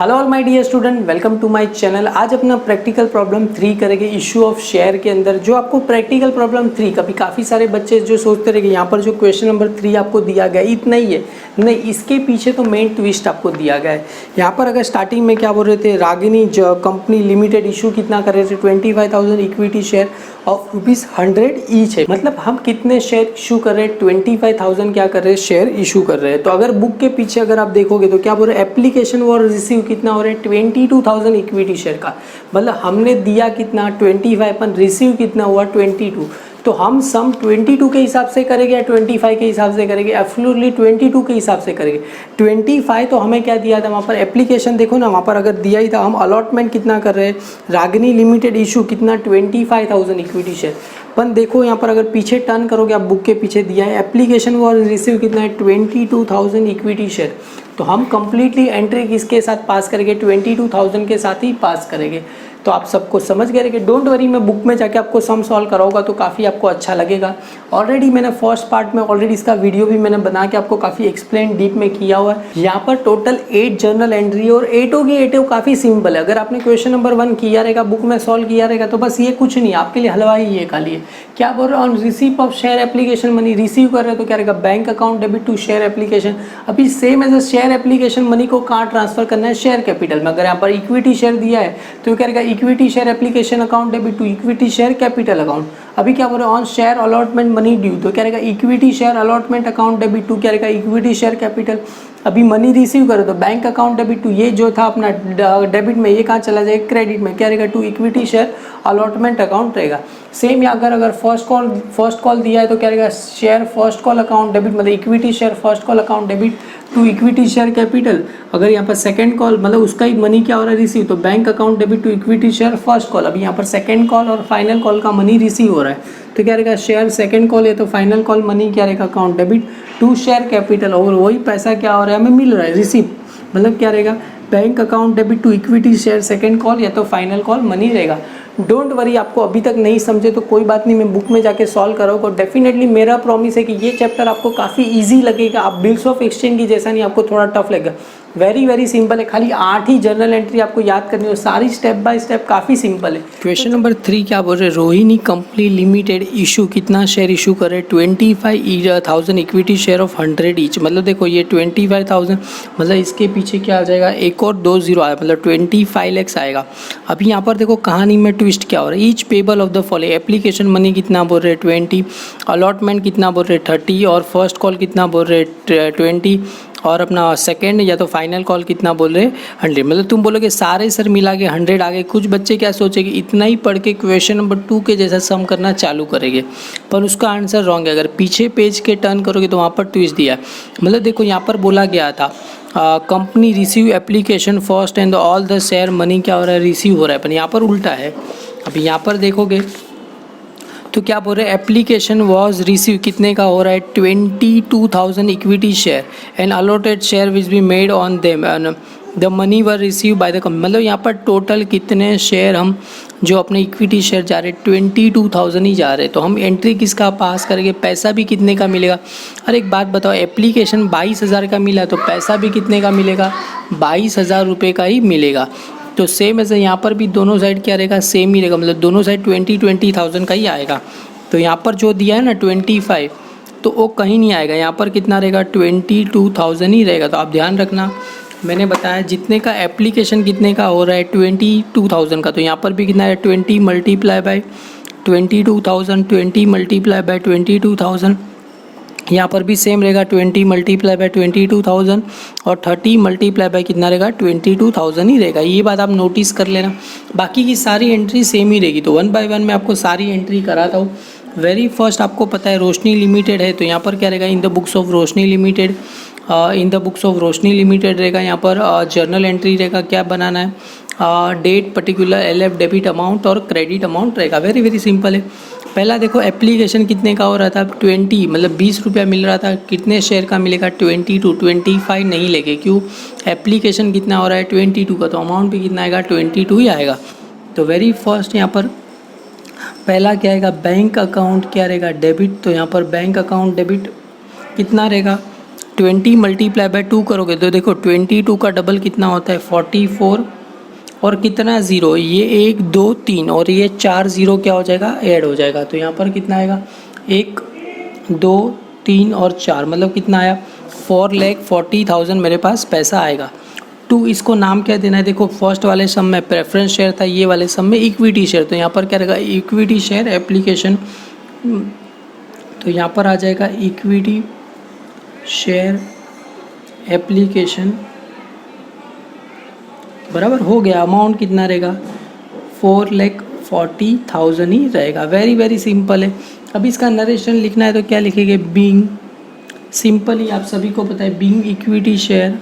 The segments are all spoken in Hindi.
Hello all my dear student, welcome to my channel. आज अपना प्रैक्टिकल प्रॉब्लम 3 करेंगे इशू ऑफ शेयर के अंदर। जो आपको प्रैक्टिकल प्रॉब्लम 3 कभी काफ़ी सारे बच्चे जो सोचते रहे कि यहाँ पर जो क्वेश्चन नंबर 3 आपको दिया गया इतना ही है, नहीं, इसके पीछे तो मेन ट्विस्ट आपको दिया गया है। यहाँ पर अगर स्टार्टिंग में क्या बोल रहे थे, रागिनी कंपनी लिमिटेड इशू कितना कर रहे थे, 25,000 इक्विटी शेयर ऑफ ₹100 ईच है। मतलब हम कितने शेयर इशू कर रहे हैं, 25,000 क्या कर रहे हैं, शेयर इशू कर रहे हैं। तो अगर बुक के पीछे अगर आप देखोगे तो क्या बोल रहे हैं, एप्लीकेशन और रिसीव कितना हो रहा है, 22,000 इक्विटी शेयर का। मतलब हमने दिया कितना 25 पर रिसीव कितना हुआ 22। तो हम सम 22 के हिसाब से करेंगे या 25 के हिसाब से करेंगे? एब्सोल्युटली 22 के हिसाब से करेंगे। 25 तो हमें क्या दिया था वहाँ पर, एप्लीकेशन देखो ना, वहाँ पर अगर दिया ही था। हम अलॉटमेंट कितना कर रहे हैं, रागिनी लिमिटेड इशू कितना 25,000 इक्विटी शेयर। पर देखो यहाँ पर अगर पीछे टर्न करोगे, आप बुक के पीछे दिया है एप्लीकेशन और रिसीव कितना है 22,000 इक्विटी शेयर। तो हम कंप्लीटली एंट्री किसके साथ पास करेंगे, 22,000 के साथ ही पास करेंगे। तो आप सबको समझ गए कि डोंट वरी, मैं बुक में जाके आपको सम सॉल्व कराऊंगा तो काफ़ी आपको अच्छा लगेगा। ऑलरेडी मैंने फर्स्ट पार्ट में ऑलरेडी इसका वीडियो भी मैंने बना के आपको काफ़ी एक्सप्लेन डीप में किया हुआ है। यहाँ पर टोटल 8 जर्नल एंट्री और 8 की 8 काफ़ी सिंपल है। अगर आपने क्वेश्चन नंबर 1 किया रहेगा, बुक में सॉल्व किया रहेगा, तो बस ये कुछ नहीं, आपके लिए हलवा ही ये खाली है। क्या बोल रहे हैं, on receipt of share application money, receive कर रहे हो तो क्या रहेगा, bank account debit to share application. अभी same as share application money को कहाँ ट्रांसफर करना है, शेयर कैपिटल में। अगर यहाँ पर इक्विटी शेयर दिया है तो क्या रहेगा, equity share application account debit to equity share capital account. अभी क्या बोल रहे हैं, on share allotment money due, तो क्या रहेगा, equity share allotment account debit to क्या रहेगा, इक्विटी शेयर कैपिटल। अभी मनी रिसीव करो तो बैंक अकाउंट डेबिट टू, ये जो था अपना डेबिट में, ये कहाँ चला जाएगा, क्रेडिट में, क्या रहेगा, to equity share allotment account रहेगा। सेम या अगर फर्स्ट कॉल दिया है तो क्या रहेगा, share first call account debit, मतलब equity share first call account debit to equity share capital. अगर यहाँ पर सेकंड कॉल, मतलब उसका ही मनी क्या हो रहा है, रिसीव, तो bank account debit to equity share first call. अभी यहाँ पर सेकंड कॉल और फाइनल कॉल का मनी रिसीव हो रहा है, तो क्या रहेगा, शेयर सेकंड कॉल है तो फाइनल कॉल मनी क्या रहेगा, account debit to share capital. और वही पैसा क्या हो रहा है, हमें मिल रहा है, रिसीव, मतलब क्या रहेगा, bank account debit to equity share second call या तो फाइनल कॉल मनी रहेगा। डोंट वरी, आपको अभी तक नहीं समझे तो कोई बात नहीं, मैं बुक में जाके सॉल्व करोगे। और डेफिनेटली मेरा प्रॉमिस है कि ये चैप्टर आपको काफ़ी इजी लगेगा। आप बिल्स ऑफ एक्सचेंज की जैसा नहीं, आपको थोड़ा टफ लगेगा। वेरी सिंपल है, खाली 8 ही जर्नल एंट्री आपको याद करनी है, सारी स्टेप बाय स्टेप काफ़ी सिंपल है। क्वेश्चन नंबर 3 क्या बोल रहे हैं, रोहिणी कंपनी लिमिटेड इशू कितना शेयर इशू करे, 25,000 इक्विटी शेयर ऑफ 100 ईच। मतलब देखो ये 25,000, मतलब इसके पीछे क्या आ जाएगा, एक और 2 जीरो आया, मतलब 25 लैक्स आएगा। अभी यहाँ पर देखो कहानी में ट्विस्ट क्या हो रहा है, each payable of the following, application money कितना बोल रहे हैं 20, अलॉटमेंट कितना बोल रहे हैं 30, और फर्स्ट कॉल कितना बोल रहे हैं 20, और अपना सेकंड या तो फाइनल कॉल कितना बोल रहे हैं 100। मतलब तुम बोलोगे सारे सर मिला के 100 आ गए। कुछ बच्चे क्या सोचेंगे, इतना ही पढ़ के क्वेश्चन नंबर 2 के जैसा सम करना चालू करेंगे, पर उसका आंसर रॉन्ग है। अगर पीछे पेज के टर्न करोगे तो वहाँ पर ट्विस्ट दिया है। मतलब देखो यहाँ पर बोला गया था company receive application first and all the share money क्या हो रहा है, रिसीव हो रहा है, पर यहाँ पर उल्टा है। अभी यहाँ पर देखोगे तो क्या बोल रहे हैं, एप्लीकेशन वॉज रिसीव कितने का हो रहा है, 22,000 equity share and allotted share which be made on them, the money were receive by the company. मतलब यहाँ पर टोटल कितने शेयर हम जो अपने इक्विटी शेयर जा रहे हैं 22,000 ही जा रहे हैं। तो हम एंट्री किसका पास करेंगे, पैसा भी कितने का मिलेगा। अरे एक बात बताओ, एप्लीकेशन 22,000 का मिला तो पैसा भी कितने का मिलेगा, 22,000 रुपये का ही मिलेगा। तो सेम ऐसे यहाँ पर भी दोनों साइड क्या रहेगा, सेम ही रहेगा, मतलब दोनों साइड 20,000 का ही आएगा। तो यहाँ पर जो दिया है ना 25, तो वो कहीं नहीं आएगा, यहाँ पर कितना रहेगा 22,000 ही रहेगा। तो आप ध्यान रखना, मैंने बताया जितने का एप्लीकेशन कितने का हो रहा है 22,000 का, तो यहाँ पर भी कितना है 20 मल्टीप्लाई बाय 22,000, 20 मल्टीप्लाई बाय 22,000। यहाँ पर भी सेम रहेगा 20 मल्टीप्लाई बाय 22,000 और 30 मल्टीप्लाई बाय कितना रहेगा 22,000 ही रहेगा। ये बात आप नोटिस कर लेना, बाकी की सारी एंट्री सेम ही रहेगी। तो 1 बाय 1 मैं आपको सारी एंट्री कराता हूँ। वेरी फर्स्ट आपको पता है रोशनी लिमिटेड है, तो यहाँ पर क्या रहेगा, in the books of Roshni limited, in the books of Roshni limited रहेगा। यहाँ पर जर्नल एंट्री रहेगा, क्या बनाना है, date particular, LF debit amount और क्रेडिट अमाउंट रहेगा। वेरी सिंपल है। पहला देखो एप्लीकेशन कितने का हो रहा था 20, मतलब 20 रुपया मिल रहा था, कितने शेयर का मिलेगा 22, 25 नहीं लेके, क्यों, एप्लीकेशन कितना हो रहा है 22 का, तो अमाउंट भी कितना आएगा 22 ही आएगा। तो वेरी फर्स्ट यहाँ पर पहला क्या आएगा, बैंक अकाउंट क्या रहेगा डेबिट, तो यहाँ पर बैंक अकाउंट डेबिट कितना रहेगा 20 मल्टीप्लाई बाय 2 करोगे तो देखो 22 का डबल कितना होता है 44 और कितना ज़ीरो, ये 1 2 3 और ये 4 ज़ीरो क्या हो जाएगा ऐड हो जाएगा। तो यहाँ पर कितना आएगा 1 2 3 और 4 मतलब कितना आया 4,40,000 मेरे पास पैसा आएगा। टू इसको नाम क्या देना है, देखो फर्स्ट वाले सम में प्रेफरेंस शेयर था, ये वाले सम में इक्विटी शेयर। तो यहाँ पर क्या रहेगा इक्विटी शेयर एप्लीकेशन, तो यहाँ पर आ जाएगा इक्विटी शेयर एप्लीकेशन बराबर हो गया। अमाउंट कितना रहेगा 4,40,000 ही रहेगा। वेरी वेरी सिंपल है। अब इसका नरेशन लिखना है तो क्या लिखेंगे बीइंग, सिंपल ही आप सभी को पता है बीइंग इक्विटी शेयर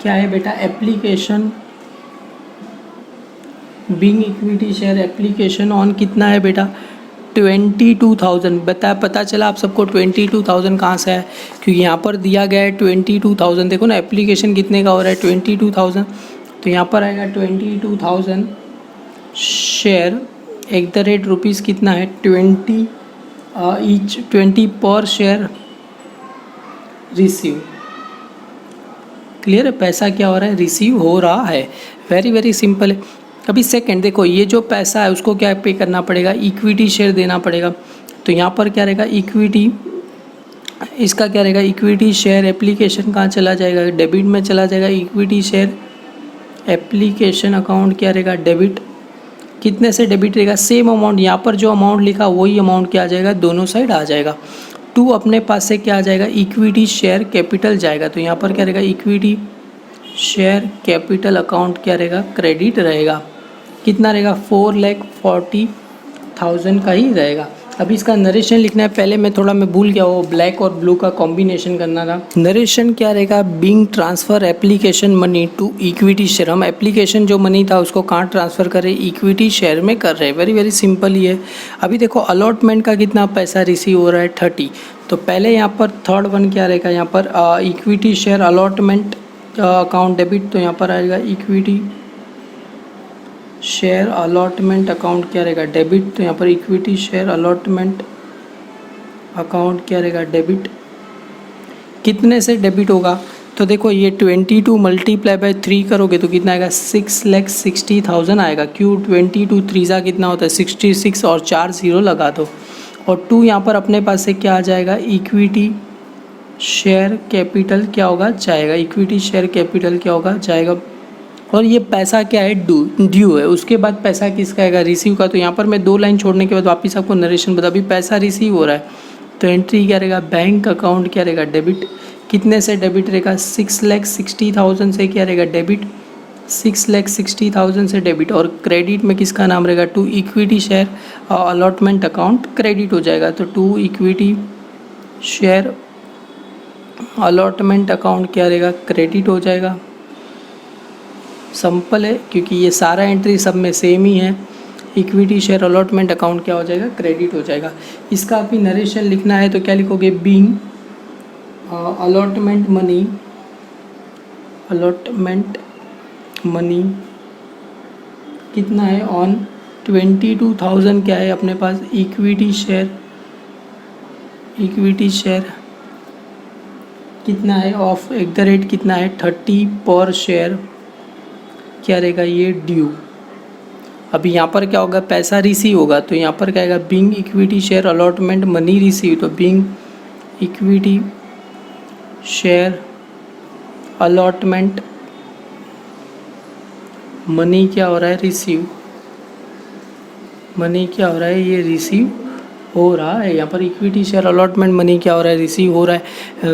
क्या है बेटा application, being equity share application on कितना है बेटा 22,000। पता चला आप सबको 22,000 कहाँ से है, क्योंकि यहाँ पर दिया गया है 22,000। देखो ना एप्लीकेशन कितने का हो रहा है 22,000, तो यहाँ पर आएगा 22,000 शेयर @ कितना है 20 ईच 20 पर शेयर रिसीव। क्लियर है, पैसा क्या हो रहा है रिसीव हो रहा है। वेरी वेरी सिंपल है। अभी सेकंड देखो ये जो पैसा है उसको क्या पे करना पड़ेगा इक्विटी शेयर देना पड़ेगा। तो यहाँ पर क्या रहेगा इक्विटी, इसका क्या रहेगा इक्विटी शेयर एप्लीकेशन कहाँ चला जाएगा डेबिट में चला जाएगा। इक्विटी शेयर एप्लीकेशन अकाउंट क्या रहेगा डेबिट, कितने से डेबिट रहेगा सेम अमाउंट, यहाँ पर जो अमाउंट लिखा वही अमाउंट क्या आ जाएगा दोनों साइड आ जाएगा। टू अपने पास से क्या आ जाएगा इक्विटी शेयर कैपिटल जाएगा। तो यहाँ पर क्या रहेगा इक्विटी शेयर कैपिटल अकाउंट क्या रहेगा क्रेडिट रहेगा। कितना रहेगा 4,40,000 का ही रहेगा। अभी इसका नरेशन लिखना है, पहले मैं भूल गया वो ब्लैक और ब्लू का कॉम्बिनेशन करना था। नरेशन क्या रहेगा being transfer application money to equity share. हम एप्लीकेशन जो मनी था उसको कहाँ ट्रांसफ़र कर रहे इक्विटी शेयर में कर रहे हैं। वेरी वेरी सिंपल ही है। अभी देखो अलॉटमेंट का कितना पैसा रिसीव हो रहा है 30। तो पहले यहाँ पर थर्ड वन क्या रहेगा यहाँ पर equity share allotment account debit. तो यहाँ पर आएगा इक्विटी शेयर अलॉटमेंट अकाउंट क्या रहेगा डेबिट। तो यहाँ पर इक्विटी शेयर अलॉटमेंट अकाउंट क्या रहेगा डेबिट। कितने से डेबिट होगा तो देखो ये 22 मल्टीप्लाई बाय 3 करोगे तो कितना आएगा 6,60,000 आएगा। क्यों 22 3 कितना होता है 66 और 4 ज़ीरो लगा दो। और 2 यहाँ पर अपने पास से क्या आ जाएगा इक्विटी शेयर कैपिटल क्या होगा जाएगा। इक्विटी शेयर कैपिटल क्या होगा जाएगा। और ये पैसा क्या है ड्यू है। उसके बाद पैसा किसका आएगा रिसीव का। तो यहाँ पर मैं 2 लाइन छोड़ने के बाद वापस आपको नरेशन बता, अभी पैसा रिसीव हो रहा है तो एंट्री क्या रहेगा बैंक अकाउंट क्या रहेगा डेबिट। कितने से डेबिट रहेगा 6,60,000 से क्या रहेगा डेबिट, 6,60,000 से डेबिट। और क्रेडिट में किसका नाम रहेगा to equity share allotment account credit हो जाएगा। तो to equity share allotment account क्या रहेगा क्रेडिट हो जाएगा। सिंपल है क्योंकि ये सारा एंट्री सब में सेम ही है। इक्विटी शेयर अलॉटमेंट अकाउंट क्या हो जाएगा क्रेडिट हो जाएगा। इसका अभी नरेशन लिखना है तो क्या लिखोगे बीइंग अलॉटमेंट मनी कितना है ऑन 22,000 क्या है अपने पास इक्विटी शेयर कितना है ऑफ @ कितना है 30 पर शेयर क्या रहेगा ये ड्यू। अभी यहाँ पर क्या होगा पैसा रिसीव होगा तो यहाँ पर क्या आएगा being equity share allotment money receive. तो being equity share allotment money क्या हो रहा है रिसीव, मनी क्या हो रहा है ये रिसीव हो रहा है। यहाँ पर इक्विटी शेयर अलॉटमेंट मनी क्या हो रहा है रिसीव हो रहा है।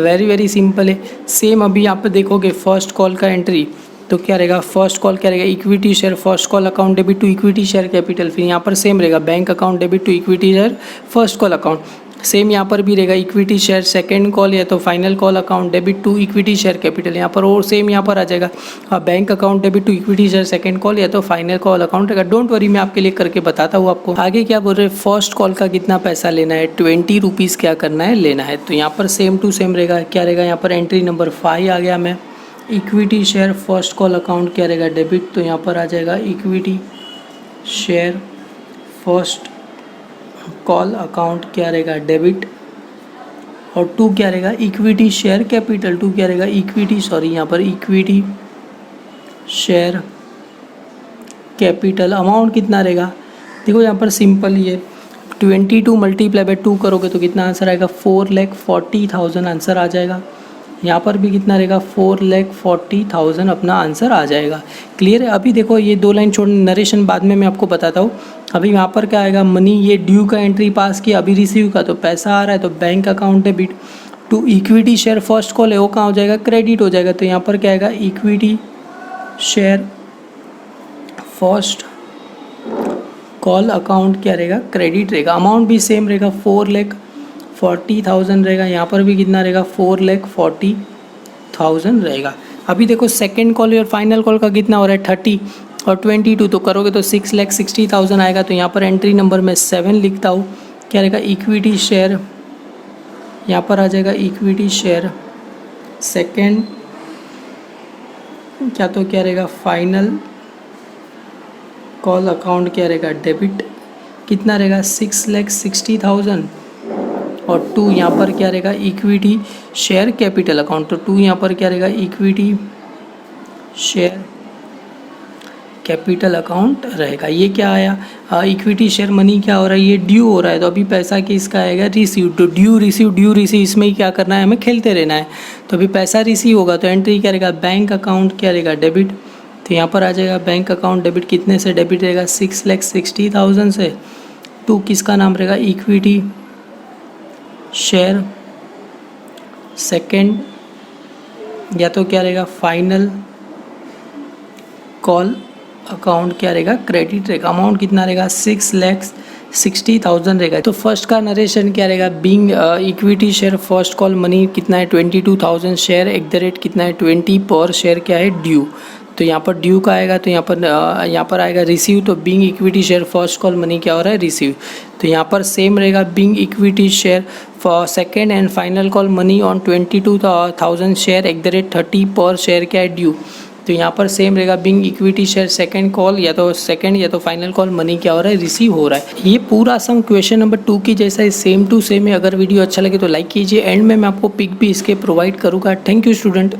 वेरी वेरी सिंपल है। सेम अभी यहाँ पर देखोगे फर्स्ट कॉल का एंट्री तो क्या रहेगा फर्स्ट कॉल क्या रहेगा equity share first call account debit to equity share capital. फिर यहाँ पर सेम रहेगा bank account debit to equity share first call account. Same यहाँ पर भी रहेगा इक्विटी शेयर सेकंड कॉल या तो final call account debit to equity share capital. यहाँ पर और सेम यहाँ पर आ जाएगा bank account debit to equity share second call या तो फाइनल कॉल अकाउंट रहेगा। डोंट वरी मैं आपके लिए करके बताता हूँ आपको। आगे क्या बोल रहे हैं फर्स्ट कॉल का कितना पैसा लेना है 20 रुपीज़ क्या करना है लेना है। तो यहाँ पर सेम टू सेम रहेगा क्या रहेगा यहाँ पर एंट्री नंबर 5 आ गया मैं equity share first call account क्या रहेगा डेबिट। तो यहाँ पर आ जाएगा equity share first call account क्या रहेगा डेबिट। और 2 क्या रहेगा इक्विटी शेयर कैपिटल, 2 क्या रहेगा इक्विटी, सॉरी यहाँ पर इक्विटी शेयर कैपिटल। अमाउंट कितना रहेगा, देखो यहाँ पर सिंपल ही है, 22 मल्टीप्लाई बाय 2 करोगे तो कितना आंसर आएगा 4,40,000 आंसर आ जाएगा। यहाँ पर भी कितना रहेगा 4,40,000 अपना आंसर आ जाएगा। क्लियर है। अभी देखो ये 2 लाइन छोड़, नरेशन बाद में मैं आपको बताता हूँ। अभी यहाँ पर क्या आएगा, मनी, ये ड्यू का एंट्री पास किया, अभी रिसीव का तो पैसा आ रहा है तो bank account debit. To equity share first call है वो कहाँ हो जाएगा, क्रेडिट हो जाएगा। तो यहाँ पर क्या आएगा equity share first call account क्या रहेगा क्रेडिट रहेगा। अमाउंट भी सेम रहेगा 4,40,000 रहेगा। यहाँ पर भी कितना रहेगा 4,40,000 रहेगा। अभी देखो सेकंड कॉल और फाइनल कॉल का कितना हो रहा है 30 और 22 तो करोगे तो 6,60,000 आएगा। तो यहाँ पर एंट्री नंबर में 7 लिखता हूँ, क्या रहेगा इक्विटी शेयर, यहाँ पर आ जाएगा इक्विटी शेयर सेकेंड, क्या तो क्या रहेगा फाइनल कॉल अकाउंट क्या रहेगा डेबिट, कितना रहेगा 6,60,000 और 2 यहाँ पर क्या रहेगा इक्विटी शेयर कैपिटल अकाउंट। तो 2 यहाँ पर क्या रहेगा इक्विटी शेयर कैपिटल अकाउंट रहेगा। ये क्या आया इक्विटी शेयर मनी क्या हो रहा है, ये ड्यू हो रहा है तो अभी पैसा किसका आएगा रिसीव। तो ड्यू रिसीव इसमें ही क्या करना है हमें खेलते रहना है। तो अभी पैसा रिसीव होगा तो एंट्री क्या रहेगा बैंक अकाउंट क्या रहेगा डेबिट। तो यहाँ पर आ जाएगा बैंक अकाउंट डेबिट, कितने से डेबिट रहेगा 6,60,000 से। 2 किसका नाम रहेगा इक्विटी शेयर सेकेंड, या तो क्या रहेगा फाइनल कॉल अकाउंट क्या रहेगा क्रेडिट रहेगा। अमाउंट कितना रहेगा 6,60,000 रहेगा। तो फर्स्ट का नरेशन क्या रहेगा being equity share first call money कितना है 22,000 शेयर @ कितना है 20 पर शेयर क्या है ड्यू। तो यहाँ पर ड्यू का आएगा तो यहाँ पर आएगा रिसीव। तो being equity share first call money क्या हो रहा है रिसीव। तो यहाँ पर सेम रहेगा being equity share for second and final call money on 22,000 share @ 30 पर शेयर क्या है ड्यू। तो यहाँ पर सेम रहेगा being equity share second call या तो सेकंड या तो फाइनल कॉल मनी क्या हो रहा है रिसीव हो रहा है। ये पूरा सम क्वेश्चन नंबर 2 की जैसा है सेम टू सेम है। अगर वीडियो अच्छा लगे तो लाइक कीजिए। एंड में मैं आपको पिक भी इसके प्रोवाइड करूँगा। Thank you student.